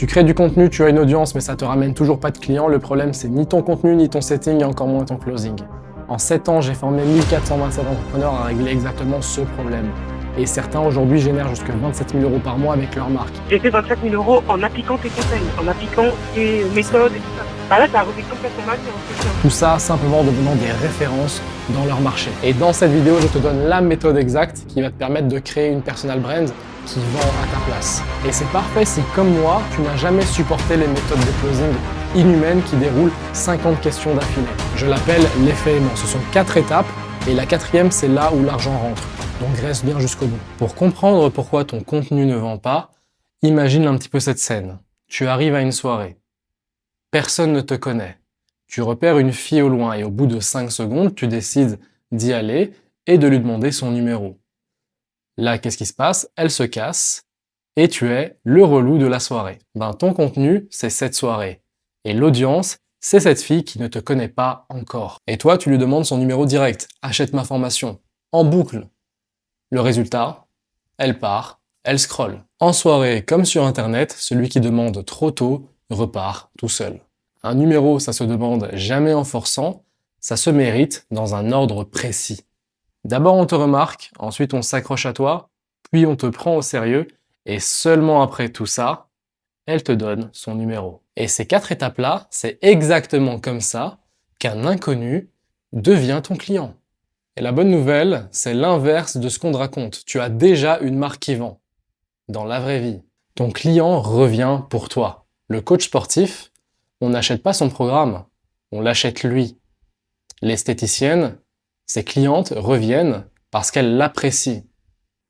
Tu crées du contenu, tu as une audience, mais ça te ramène toujours pas de clients. Le problème, c'est ni ton contenu, ni ton setting, et encore moins ton closing. En 7 ans, j'ai formé 1427 entrepreneurs à régler exactement ce problème. Et certains aujourd'hui génèrent jusqu'à 27 000 € par mois avec leur marque. J'ai fait 27 000 € en appliquant tes conseils, en appliquant tes méthodes et tout ça. Bah là, ça a revu complètement ma vie en fait. Tout ça simplement en devenant des références dans leur marché. Et dans cette vidéo, je te donne la méthode exacte qui va te permettre de créer une personal brand qui vend à ta place. Et c'est parfait si, comme moi, tu n'as jamais supporté les méthodes de closing inhumaines qui déroulent 50 questions d'affilée. Je l'appelle l'effet aimant. Ce sont 4 étapes et la 4e, c'est là où l'argent rentre. Donc reste bien jusqu'au bout. Pour comprendre pourquoi ton contenu ne vend pas, imagine un petit peu cette scène. Tu arrives à une soirée. Personne ne te connaît. Tu repères une fille au loin et au bout de 5 secondes, tu décides d'y aller et de lui demander son numéro. Là, qu'est-ce qui se passe? Elle se casse et tu es le relou de la soirée. Ton contenu, c'est cette soirée. Et l'audience, c'est cette fille qui ne te connaît pas encore. Et toi, tu lui demandes son numéro direct. Achète ma formation. En boucle. Le résultat, elle part, elle scrolle. En soirée, comme sur Internet, celui qui demande trop tôt repart tout seul. Un numéro, ça se demande jamais en forçant, ça se mérite dans un ordre précis. D'abord on te remarque, ensuite on s'accroche à toi, puis on te prend au sérieux, et seulement après tout ça, elle te donne son numéro. Et ces 4 étapes-là, c'est exactement comme ça qu'un inconnu devient ton client. Et la bonne nouvelle, c'est l'inverse de ce qu'on te raconte. Tu as déjà une marque qui vend. Dans la vraie vie, ton client revient pour toi. Le coach sportif, on n'achète pas son programme, on l'achète lui. L'esthéticienne, ses clientes reviennent parce qu'elles l'apprécient.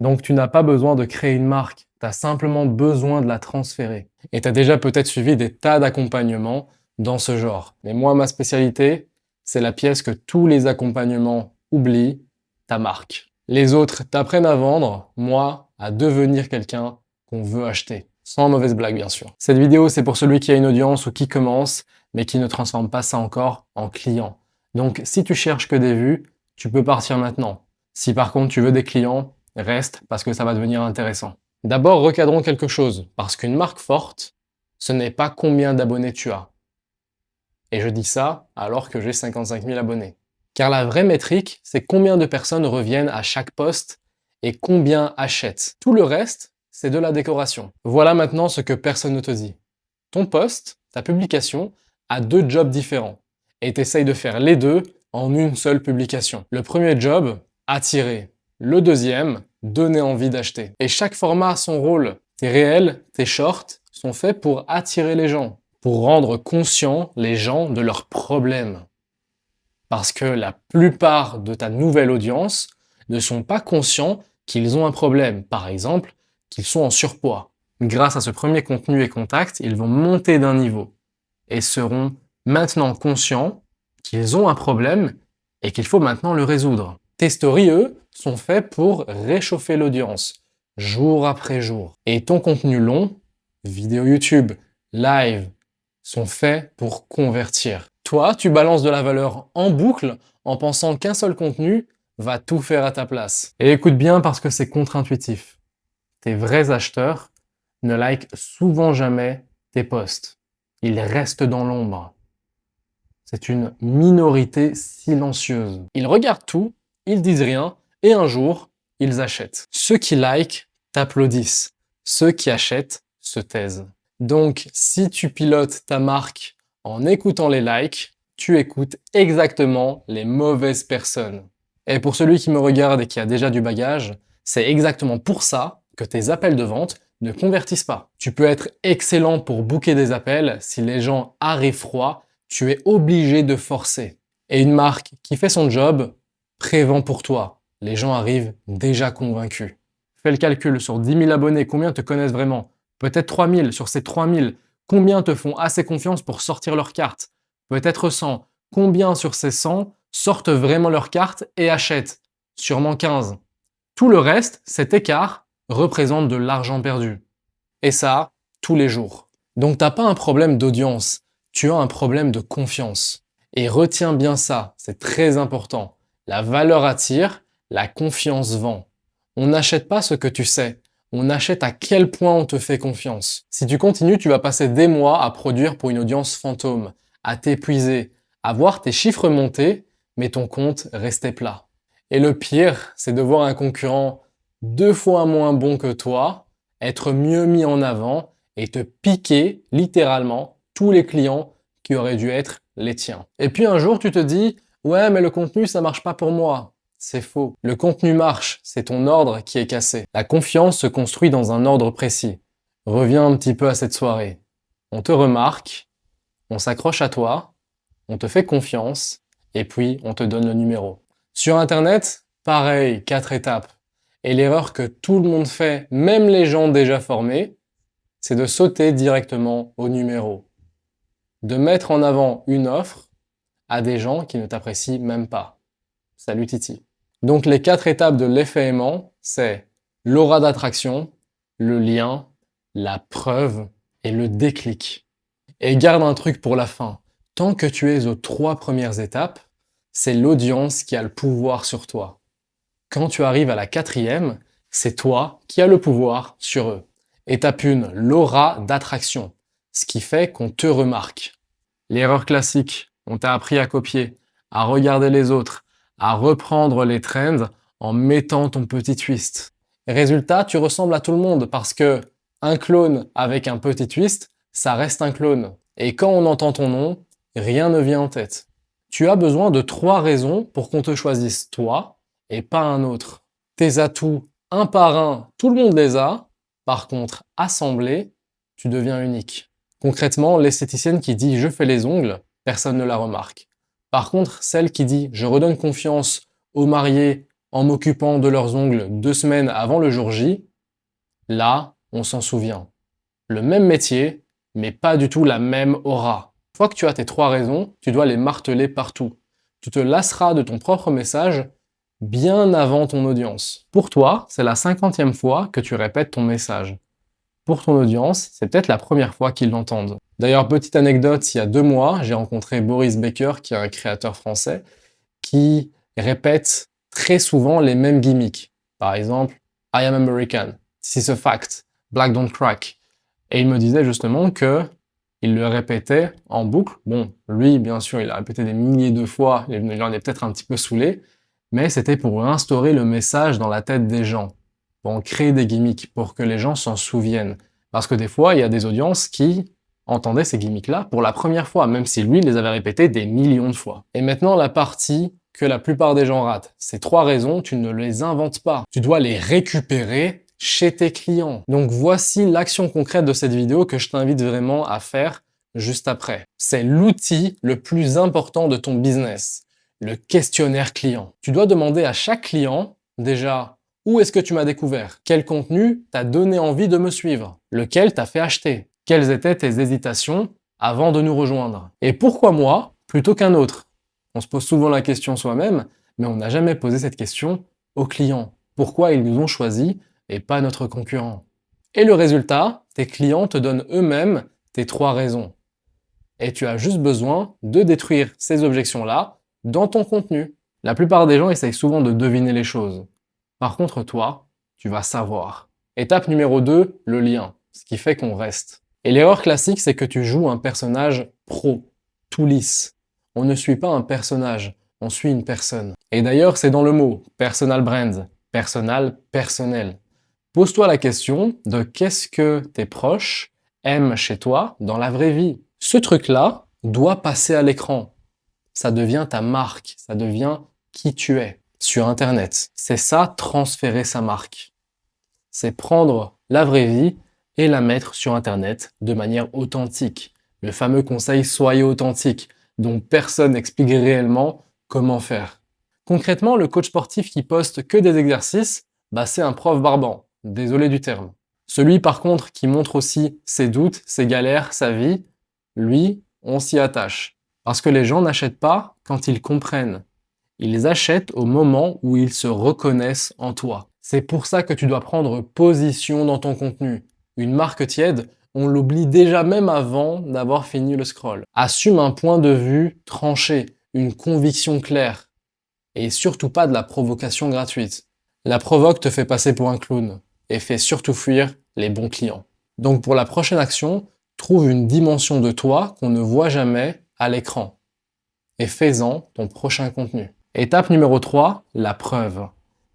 Donc tu n'as pas besoin de créer une marque, tu as simplement besoin de la transférer. Et tu as déjà peut-être suivi des tas d'accompagnements dans ce genre. Mais moi, ma spécialité, c'est la pièce que tous les accompagnements oublient, ta marque. Les autres t'apprennent à vendre, moi, à devenir quelqu'un qu'on veut acheter. Sans mauvaise blague, bien sûr. Cette vidéo, c'est pour celui qui a une audience ou qui commence, mais qui ne transforme pas ça encore en client. Donc, si tu cherches que des vues, tu peux partir maintenant. Si par contre tu veux des clients, reste parce que ça va devenir intéressant. D'abord, recadrons quelque chose, parce qu'une marque forte, ce n'est pas combien d'abonnés tu as. Et je dis ça alors que j'ai 55 000 abonnés. Car la vraie métrique, c'est combien de personnes reviennent à chaque post et combien achètent. Tout le reste, c'est de la décoration. Voilà maintenant ce que personne ne te dit. Ton post, ta publication, a 2 jobs différents. Et t'essayes de faire les 2 en une seule publication. Le premier job, attirer. Le deuxième, donner envie d'acheter. Et chaque format a son rôle. Tes réels, tes shorts sont faits pour attirer les gens, pour rendre conscients les gens de leurs problèmes. Parce que la plupart de ta nouvelle audience ne sont pas conscients qu'ils ont un problème. Par exemple, qu'ils sont en surpoids. Grâce à ce premier contenu et contact, ils vont monter d'un niveau et seront maintenant conscients qu'ils ont un problème et qu'il faut maintenant le résoudre. Tes stories, eux, sont faits pour réchauffer l'audience, jour après jour. Et ton contenu long, vidéo YouTube, live, sont faits pour convertir. Toi, tu balances de la valeur en boucle en pensant qu'un seul contenu va tout faire à ta place. Et écoute bien parce que c'est contre-intuitif. Tes vrais acheteurs ne likent souvent jamais tes posts. Ils restent dans l'ombre. C'est une minorité silencieuse. Ils regardent tout, ils disent rien, et un jour, ils achètent. Ceux qui likent t'applaudissent. Ceux qui achètent se taisent. Donc, si tu pilotes ta marque en écoutant les likes, tu écoutes exactement les mauvaises personnes. Et pour celui qui me regarde et qui a déjà du bagage, c'est exactement pour ça que tes appels de vente ne convertissent pas. Tu peux être excellent pour booker des appels, si les gens arrivent froids, tu es obligé de forcer. Et une marque qui fait son job prévend pour toi. Les gens arrivent déjà convaincus. Fais le calcul sur 10 000 abonnés, combien te connaissent vraiment? Peut-être 3 000. Sur ces 3 000, combien te font assez confiance pour sortir leur carte? Peut-être 100. Combien sur ces 100 sortent vraiment leur carte et achètent? Sûrement 15. Tout le reste, cet écart, représente de l'argent perdu. Et ça, tous les jours. Donc t'as pas un problème d'audience, tu as un problème de confiance. Et retiens bien ça, c'est très important. La valeur attire, la confiance vend. On n'achète pas ce que tu sais, On achète à quel point on te fait confiance. Si tu continues, tu vas passer des mois à produire pour une audience fantôme, à t'épuiser, à voir tes chiffres monter, mais ton compte rester plat. Et le pire, c'est de voir un concurrent 2 fois moins bon que toi, être mieux mis en avant et te piquer littéralement tous les clients qui auraient dû être les tiens. Et puis un jour, tu te dis « Ouais, mais le contenu, ça marche pas pour moi ». C'est faux. Le contenu marche, c'est ton ordre qui est cassé. La confiance se construit dans un ordre précis. Reviens un petit peu à cette soirée. On te remarque, on s'accroche à toi, on te fait confiance, et puis on te donne le numéro. Sur Internet, pareil, 4 étapes. Et l'erreur que tout le monde fait, même les gens déjà formés, c'est de sauter directement au numéro. De mettre en avant une offre à des gens qui ne t'apprécient même pas. Salut Titi. Donc les 4 étapes de l'effet aimant, c'est l'aura d'attraction, le lien, la preuve et le déclic. Et garde un truc pour la fin. Tant que tu es aux 3 premières étapes, c'est l'audience qui a le pouvoir sur toi. Quand tu arrives à la 4e, c'est toi qui as le pouvoir sur eux. Étape 1, l'aura d'attraction, ce qui fait qu'on te remarque. L'erreur classique, on t'a appris à copier, à regarder les autres, à reprendre les trends en mettant ton petit twist. Résultat, tu ressembles à tout le monde parce que un clone avec un petit twist, ça reste un clone. Et quand on entend ton nom, rien ne vient en tête. Tu as besoin de 3 raisons pour qu'on te choisisse toi et pas un autre. Tes atouts, un par un, tout le monde les a. Par contre, assemblés, tu deviens unique. Concrètement, l'esthéticienne qui dit « je fais les ongles », personne ne la remarque. Par contre, celle qui dit « je redonne confiance aux mariés en m'occupant de leurs ongles 2 semaines avant le jour J », là, on s'en souvient. Le même métier, mais pas du tout la même aura. Une fois que tu as tes 3 raisons, tu dois les marteler partout. Tu te lasseras de ton propre message bien avant ton audience. Pour toi, c'est la 50e fois que tu répètes ton message. Pour ton audience, c'est peut-être la première fois qu'ils l'entendent. D'ailleurs, petite anecdote, il y a 2 mois, j'ai rencontré Boris Becker, qui est un créateur français, qui répète très souvent les mêmes gimmicks. Par exemple, I am American, this is a fact, black don't crack. Et il me disait justement que il le répétait en boucle. Bon, lui, bien sûr, il a répété des milliers de fois, il en est peut-être un petit peu saoulé, mais c'était pour instaurer le message dans la tête des gens, pour créer des gimmicks, pour que les gens s'en souviennent. Parce que des fois, il y a des audiences qui entendaient ces gimmicks-là pour la première fois, même si lui les avait répétés des millions de fois. Et maintenant, la partie que la plupart des gens ratent. Ces 3 raisons, tu ne les inventes pas. Tu dois les récupérer chez tes clients. Donc voici l'action concrète de cette vidéo que je t'invite vraiment à faire juste après. C'est l'outil le plus important de ton business, le questionnaire client. Tu dois demander à chaque client, déjà, où est-ce que tu m'as découvert? Quel contenu t'a donné envie de me suivre? Lequel t'a fait acheter? Quelles étaient tes hésitations avant de nous rejoindre? Et pourquoi moi plutôt qu'un autre? On se pose souvent la question soi-même, mais on n'a jamais posé cette question aux clients. Pourquoi ils nous ont choisis et pas notre concurrent? Et le résultat, tes clients te donnent eux-mêmes tes 3 raisons. Et tu as juste besoin de détruire ces objections-là dans ton contenu. La plupart des gens essayent souvent de deviner les choses. Par contre, toi, tu vas savoir. Étape numéro 2, le lien, ce qui fait qu'on reste. Et l'erreur classique, c'est que tu joues un personnage pro, tout lisse. On ne suit pas un personnage, on suit une personne. Et d'ailleurs, c'est dans le mot personal brand, personnel. Pose-toi la question de qu'est-ce que tes proches aiment chez toi dans la vraie vie. Ce truc-là doit passer à l'écran. Ça devient ta marque, ça devient qui tu es sur Internet. C'est ça, transférer sa marque. C'est prendre la vraie vie et la mettre sur Internet de manière authentique. Le fameux conseil « soyez authentique » dont personne n'explique réellement comment faire. Concrètement, le coach sportif qui poste que des exercices, c'est un prof barbant. Désolé du terme. Celui par contre qui montre aussi ses doutes, ses galères, sa vie, lui, on s'y attache. Parce que les gens n'achètent pas quand ils comprennent. Ils achètent au moment où ils se reconnaissent en toi. C'est pour ça que tu dois prendre position dans ton contenu. Une marque tiède, on l'oublie déjà même avant d'avoir fini le scroll. Assume un point de vue tranché, une conviction claire. Et surtout pas de la provocation gratuite. La provoque te fait passer pour un clown. et fais surtout fuir les bons clients. Donc pour la prochaine action, trouve une dimension de toi qu'on ne voit jamais à l'écran et fais-en ton prochain contenu. Étape numéro 3, la preuve.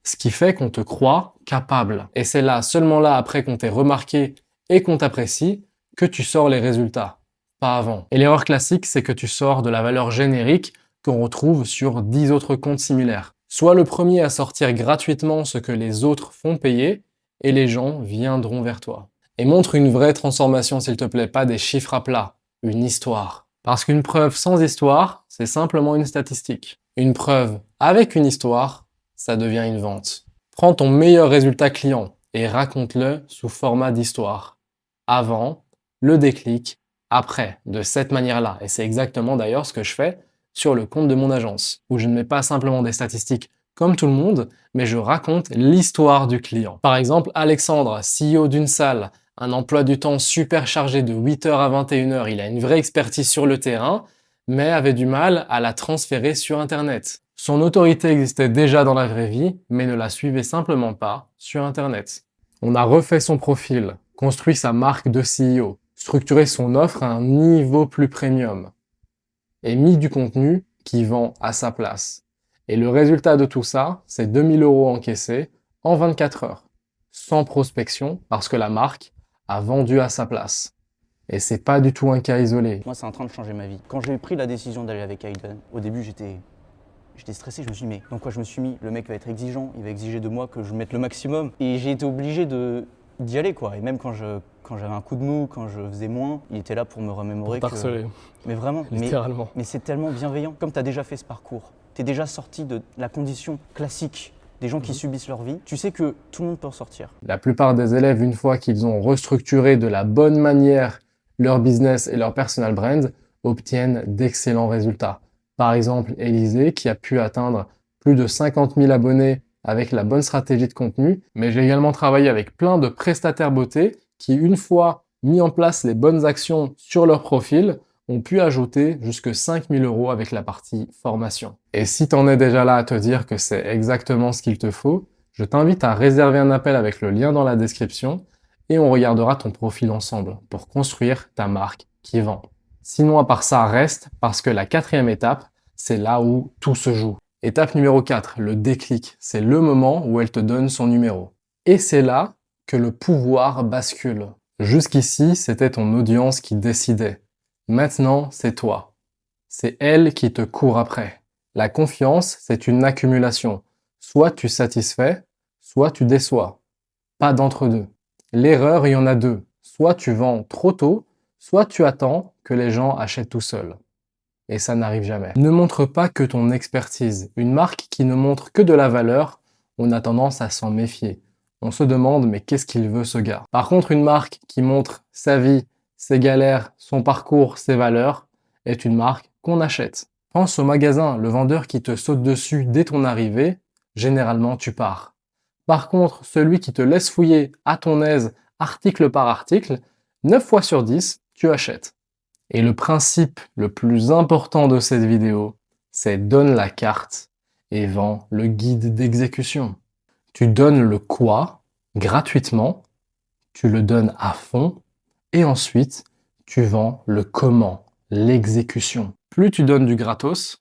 Ce qui fait qu'on te croit capable. Et c'est là, seulement là, après qu'on t'ait remarqué et qu'on t'apprécie, que tu sors les résultats, pas avant. Et l'erreur classique, c'est que tu sors de la valeur générique qu'on retrouve sur 10 autres comptes similaires. Sois le premier à sortir gratuitement ce que les autres font payer et les gens viendront vers toi. Et montre une vraie transformation, s'il te plaît, pas des chiffres à plat, une histoire. Parce qu'une preuve sans histoire, c'est simplement une statistique. Une preuve avec une histoire, ça devient une vente. Prends ton meilleur résultat client et raconte-le sous format d'histoire. Avant, le déclic, après, de cette manière-là. Et c'est exactement d'ailleurs ce que je fais sur le compte de mon agence, où je ne mets pas simplement des statistiques comme tout le monde, mais je raconte l'histoire du client. Par exemple, Alexandre, CEO d'une salle, un emploi du temps super chargé de 8h à 21h, il a une vraie expertise sur le terrain, mais avait du mal à la transférer sur Internet. Son autorité existait déjà dans la vraie vie, mais ne la suivait simplement pas sur Internet. On a refait son profil, construit sa marque de CEO, structuré son offre à un niveau plus premium, et mis du contenu qui vend à sa place. Et le résultat de tout ça, c'est 2000 € encaissés en 24 heures, sans prospection, parce que la marque a vendu à sa place. Et c'est pas du tout un cas isolé. Moi, c'est en train de changer ma vie. Quand j'ai pris la décision d'aller avec Hayden, au début, j'étais stressé, je me suis dit, mais dans quoi je me suis mis? Le mec va être exigeant, il va exiger de moi que je mette le maximum. Et j'ai été obligé d'y aller, quoi. Et même quand j'avais un coup de mou, quand je faisais moins, il était là pour me remémorer Pour t'harceler. Mais vraiment, Littéralement. mais c'est tellement bienveillant. Comme tu as déjà fait ce parcours, tu es déjà sorti de la condition classique des gens qui subissent leur vie, tu sais que tout le monde peut en sortir. La plupart des élèves, une fois qu'ils ont restructuré de la bonne manière leur business et leur personal brand, obtiennent d'excellents résultats. Par exemple, Élisée, qui a pu atteindre plus de 50 000 abonnés avec la bonne stratégie de contenu, mais j'ai également travaillé avec plein de prestataires beauté qui, une fois mis en place les bonnes actions sur leur profil, ont pu ajouter jusque 5 000 € avec la partie formation. Et si t'en es déjà là à te dire que c'est exactement ce qu'il te faut, je t'invite à réserver un appel avec le lien dans la description et on regardera ton profil ensemble pour construire ta marque qui vend. Sinon, à part ça, reste parce que la 4e étape, c'est là où tout se joue. Étape numéro 4, le déclic. C'est le moment où elle te donne son numéro. Et c'est là que le pouvoir bascule. Jusqu'ici, c'était ton audience qui décidait. Maintenant, c'est toi. C'est elle qui te court après. La confiance, c'est une accumulation. Soit tu satisfais, soit tu déçois. Pas d'entre-deux. L'erreur, il y en a deux. Soit tu vends trop tôt, soit tu attends que les gens achètent tout seuls. Et ça n'arrive jamais. Ne montre pas que ton expertise. Une marque qui ne montre que de la valeur, on a tendance à s'en méfier. On se demande, mais qu'est-ce qu'il veut ce gars? Par contre, une marque qui montre sa vie, ses galères, son parcours, ses valeurs, est une marque qu'on achète. Pense au magasin, le vendeur qui te saute dessus dès ton arrivée, généralement tu pars. Par contre, celui qui te laisse fouiller à ton aise, article par article, 9 fois sur 10, tu achètes. Et le principe le plus important de cette vidéo, c'est donne la carte et vends le guide d'exécution. Tu donnes le quoi gratuitement, tu le donnes à fond et ensuite tu vends le comment, l'exécution. Plus tu donnes du gratos,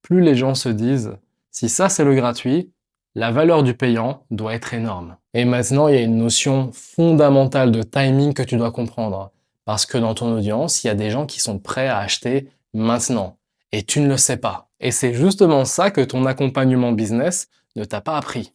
plus les gens se disent si ça c'est le gratuit, la valeur du payant doit être énorme. Et maintenant, il y a une notion fondamentale de timing que tu dois comprendre. Parce que dans ton audience, il y a des gens qui sont prêts à acheter maintenant. Et tu ne le sais pas. Et c'est justement ça que ton accompagnement business ne t'a pas appris.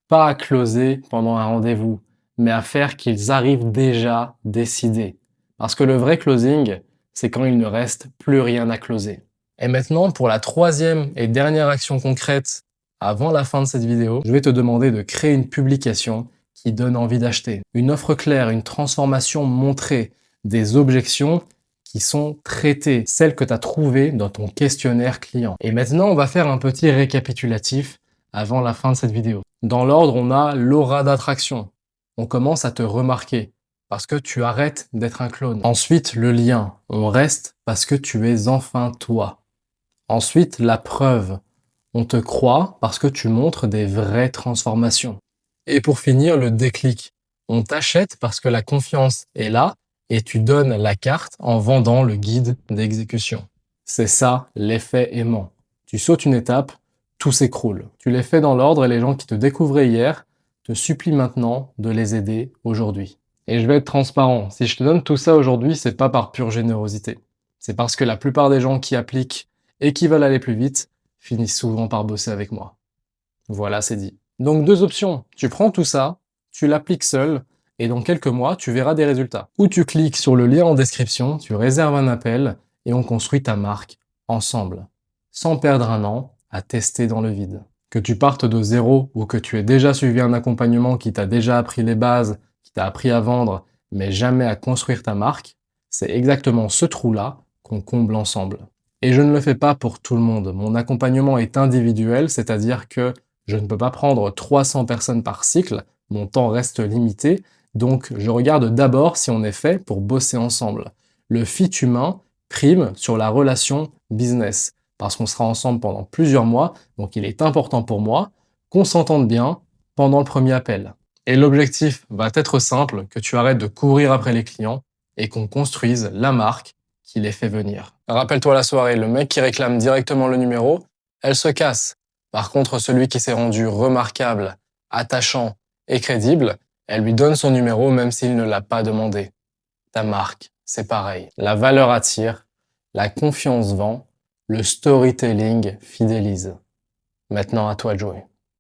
Pas à closer pendant un rendez-vous, mais à faire qu'ils arrivent déjà décidés. Parce que le vrai closing, c'est quand il ne reste plus rien à closer. Et maintenant, pour la 3e et dernière action concrète avant la fin de cette vidéo, je vais te demander de créer une publication qui donne envie d'acheter. Une offre claire, une transformation montrée, des objections qui sont traitées, celles que tu as trouvées dans ton questionnaire client. Et maintenant, on va faire un petit récapitulatif avant la fin de cette vidéo. Dans l'ordre, on a l'aura d'attraction. On commence à te remarquer parce que tu arrêtes d'être un clone. Ensuite, le lien. On reste parce que tu es enfin toi. Ensuite, la preuve. On te croit parce que tu montres des vraies transformations. Et pour finir, le déclic. On t'achète parce que la confiance est là et tu donnes la carte en vendant le guide d'exécution. C'est ça, l'effet aimant. Tu sautes une étape, tout s'écroule. Tu les fais dans l'ordre et les gens qui te découvraient hier te supplient maintenant de les aider aujourd'hui. Et je vais être transparent, si je te donne tout ça aujourd'hui, c'est pas par pure générosité. C'est parce que la plupart des gens qui appliquent et qui veulent aller plus vite finissent souvent par bosser avec moi. Voilà, c'est dit. Donc 2 options. Tu prends tout ça, tu l'appliques seul, et dans quelques mois, tu verras des résultats. Ou tu cliques sur le lien en description, tu réserves un appel, et on construit ta marque ensemble. Sans perdre un an à tester dans le vide. Que tu partes de zéro ou que tu aies déjà suivi un accompagnement qui t'a déjà appris les bases, qui t'a appris à vendre, mais jamais à construire ta marque, c'est exactement ce trou-là qu'on comble ensemble. Et je ne le fais pas pour tout le monde. Mon accompagnement est individuel, c'est-à-dire que je ne peux pas prendre 300 personnes par cycle, mon temps reste limité, donc je regarde d'abord si on est fait pour bosser ensemble. Le fit humain prime sur la relation business, parce qu'on sera ensemble pendant plusieurs mois, donc il est important pour moi qu'on s'entende bien pendant le premier appel. Et l'objectif va être simple, que tu arrêtes de courir après les clients et qu'on construise la marque qui les fait venir. Rappelle-toi la soirée, le mec qui réclame directement le numéro, elle se casse. Par contre, celui qui s'est rendu remarquable, attachant et crédible, elle lui donne son numéro même s'il ne l'a pas demandé. Ta marque, c'est pareil. La valeur attire, la confiance vend, le storytelling fidélise. Maintenant à toi de jouer.